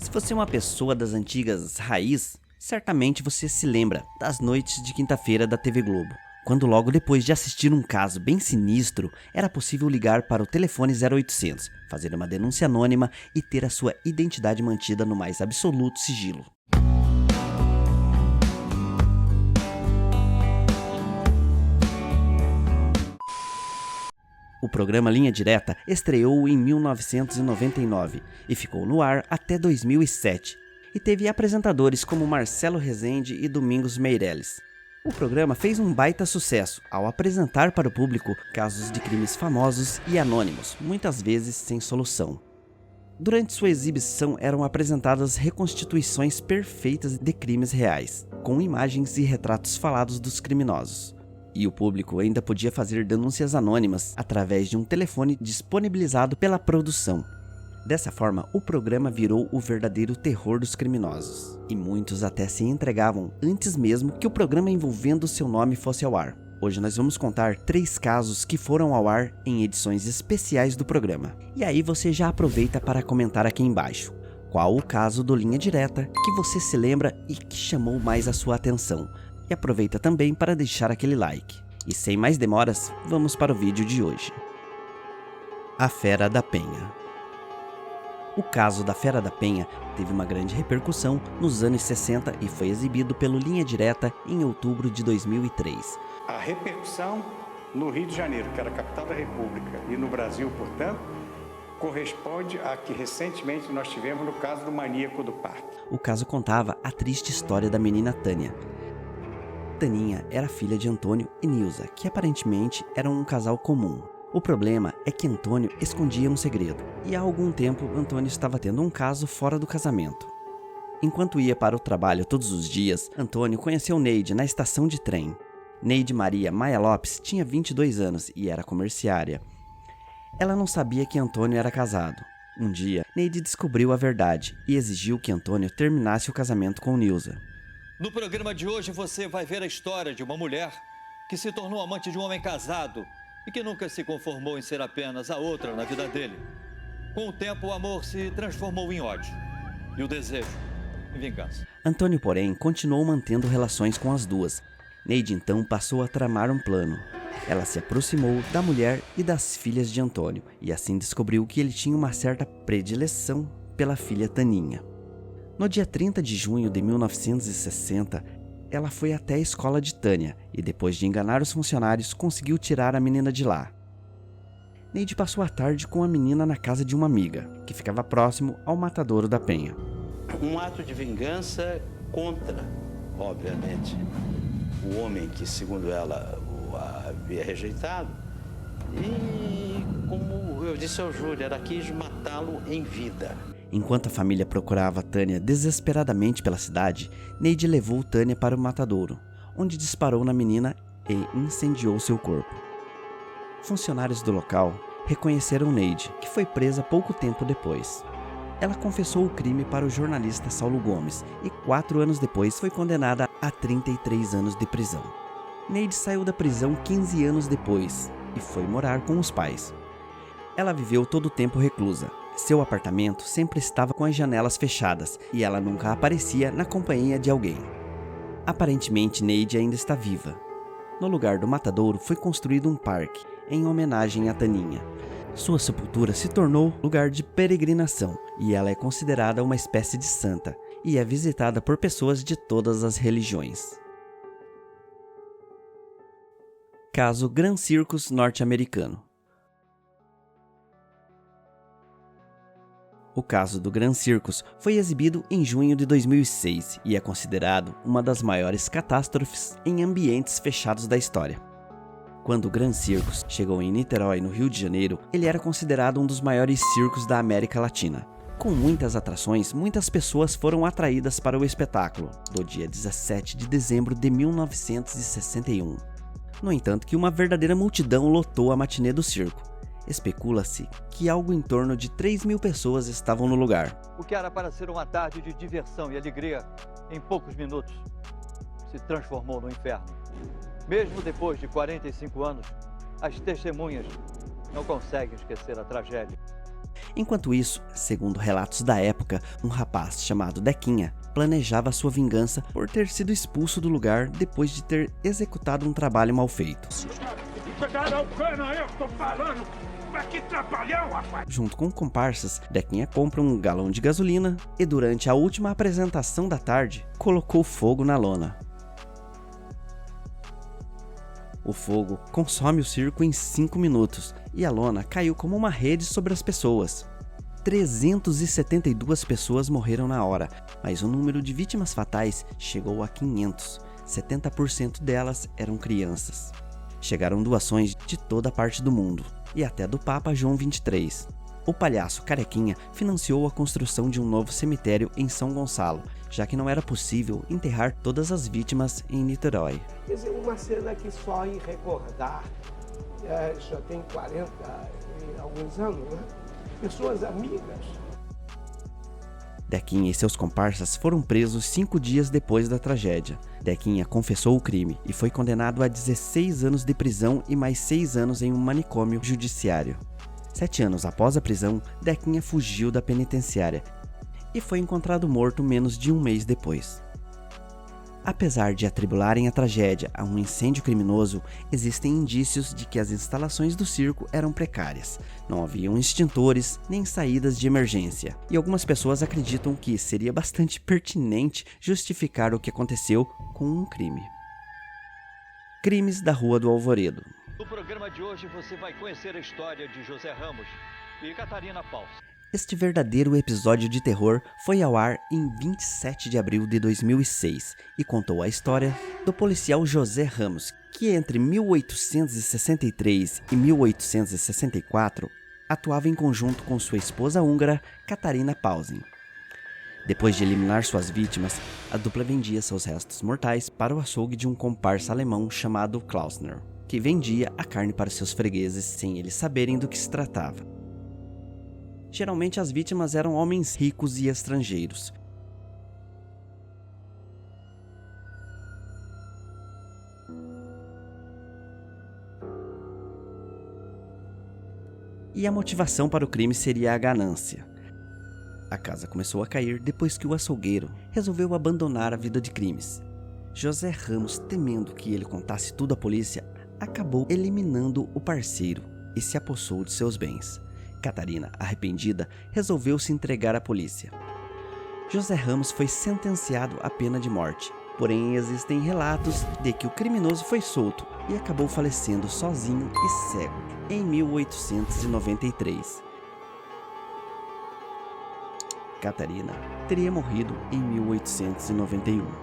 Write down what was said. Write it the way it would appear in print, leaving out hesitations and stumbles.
Se você é uma pessoa das antigas raiz, certamente você se lembra das noites de quinta-feira da TV Globo, quando logo depois de assistir um caso bem sinistro, era possível ligar para o telefone 0800, fazer uma denúncia anônima e ter a sua identidade mantida no mais absoluto sigilo. O programa Linha Direta estreou em 1999 e ficou no ar até 2007, e teve apresentadores como Marcelo Rezende e Domingos Meirelles. O programa fez um baita sucesso ao apresentar para o público casos de crimes famosos e anônimos, muitas vezes sem solução. Durante sua exibição eram apresentadas reconstituições perfeitas de crimes reais, com imagens e retratos falados dos criminosos. E o público ainda podia fazer denúncias anônimas através de um telefone disponibilizado pela produção. Dessa forma, o programa virou o verdadeiro terror dos criminosos, e muitos até se entregavam antes mesmo que o programa envolvendo seu nome fosse ao ar. Hoje nós vamos contar 3 casos que foram ao ar em edições especiais do programa. E aí você já aproveita para comentar aqui embaixo qual o caso do Linha Direta que você se lembra e que chamou mais a sua atenção. E aproveita também para deixar aquele like. E sem mais demoras, vamos para o vídeo de hoje. A Fera da Penha. O caso da Fera da Penha teve uma grande repercussão nos anos 60 e foi exibido pelo Linha Direta em outubro de 2003. A repercussão no Rio de Janeiro, que era a capital da República, e no Brasil, portanto, corresponde a que recentemente nós tivemos no caso do maníaco do parque. O caso contava a triste história da menina Tânia. Taninha era filha de Antônio e Nilza, que aparentemente eram um casal comum. O problema é que Antônio escondia um segredo, e há algum tempo Antônio estava tendo um caso fora do casamento. Enquanto ia para o trabalho todos os dias, Antônio conheceu Neide na estação de trem. Neide Maria Maia Lopes tinha 22 anos e era comerciária. Ela não sabia que Antônio era casado. Um dia, Neide descobriu a verdade e exigiu que Antônio terminasse o casamento com Nilza. No programa de hoje você vai ver a história de uma mulher que se tornou amante de um homem casado e que nunca se conformou em ser apenas a outra na vida dele. Com o tempo, o amor se transformou em ódio e o desejo em vingança. Antônio, porém, continuou mantendo relações com as duas. Neide então passou a tramar um plano. Ela se aproximou da mulher e das filhas de Antônio e assim descobriu que ele tinha uma certa predileção pela filha Taninha. No dia 30 de junho de 1960, ela foi até a escola de Tânia e, depois de enganar os funcionários, conseguiu tirar a menina de lá. Neide passou a tarde com a menina na casa de uma amiga, que ficava próximo ao matadouro da Penha. Um ato de vingança contra, obviamente, o homem que, segundo ela, o havia rejeitado. E, como eu disse ao Júlio, ela quis matá-lo em vida. Enquanto a família procurava Tânia desesperadamente pela cidade, Neide levou Tânia para o matadouro, onde disparou na menina e incendiou seu corpo. Funcionários do local reconheceram Neide, que foi presa pouco tempo depois. Ela confessou o crime para o jornalista Saulo Gomes e 4 anos depois foi condenada a 33 anos de prisão. Neide saiu da prisão 15 anos depois e foi morar com os pais. Ela viveu todo o tempo reclusa. Seu apartamento sempre estava com as janelas fechadas e ela nunca aparecia na companhia de alguém. Aparentemente, Neide ainda está viva. No lugar do matadouro foi construído um parque em homenagem a Taninha. Sua sepultura se tornou lugar de peregrinação e ela é considerada uma espécie de santa e é visitada por pessoas de todas as religiões. Caso Grand Circus norte-americano. O caso do Grand Circus foi exibido em junho de 2006 e é considerado uma das maiores catástrofes em ambientes fechados da história. Quando o Grand Circus chegou em Niterói, no Rio de Janeiro, ele era considerado um dos maiores circos da América Latina. Com muitas atrações, muitas pessoas foram atraídas para o espetáculo, do dia 17 de dezembro de 1961. No entanto, que uma verdadeira multidão lotou a matinê do circo. Especula-se que algo em torno de 3.000 pessoas estavam no lugar. O que era para ser uma tarde de diversão e alegria, em poucos minutos, se transformou no inferno. Mesmo depois de 45 anos, as testemunhas não conseguem esquecer a tragédia. Enquanto isso, segundo relatos da época, um rapaz chamado Dequinha planejava sua vingança por ter sido expulso do lugar depois de ter executado um trabalho mal feito. Junto com comparsas, Dequinha compra um galão de gasolina e durante a última apresentação da tarde, colocou fogo na lona. O fogo consome o circo em 5 minutos e a lona caiu como uma rede sobre as pessoas. 372 pessoas morreram na hora, mas o número de vítimas fatais chegou a 500. 70% delas eram crianças. Chegaram doações de toda a parte do mundo, e até do Papa João XXIII. O palhaço Carequinha financiou a construção de um novo cemitério em São Gonçalo, já que não era possível enterrar todas as vítimas em Niterói. Quer dizer, uma cena que só em recordar, já tem 40 e alguns anos, né? Pessoas amigas. Dequinha e seus comparsas foram presos 5 dias depois da tragédia. Dequinha confessou o crime e foi condenado a 16 anos de prisão e mais 6 anos em um manicômio judiciário. 7 anos após a prisão, Dequinha fugiu da penitenciária e foi encontrado morto menos de um mês depois. Apesar de atribularem a tragédia a um incêndio criminoso, existem indícios de que as instalações do circo eram precárias. Não haviam extintores nem saídas de emergência, e algumas pessoas acreditam que seria bastante pertinente justificar o que aconteceu com um crime. Crimes da Rua do Alvoredo. No programa de hoje você vai conhecer a história de José Ramos e Catarina Paus. Este verdadeiro episódio de terror foi ao ar em 27 de abril de 2006 e contou a história do policial José Ramos, que entre 1863 e 1864 atuava em conjunto com sua esposa húngara Catarina Paus. Depois de eliminar suas vítimas, a dupla vendia seus restos mortais para o açougue de um comparsa alemão chamado Klausner, que vendia a carne para seus fregueses sem eles saberem do que se tratava. Geralmente as vítimas eram homens ricos e estrangeiros. E a motivação para o crime seria a ganância. A casa começou a cair depois que o açougueiro resolveu abandonar a vida de crimes. José Ramos, temendo que ele contasse tudo à polícia, acabou eliminando o parceiro e se apossou de seus bens. Catarina, arrependida, resolveu se entregar à polícia. José Ramos foi sentenciado à pena de morte, porém existem relatos de que o criminoso foi solto e acabou falecendo sozinho e cego em 1893. Catarina teria morrido em 1891.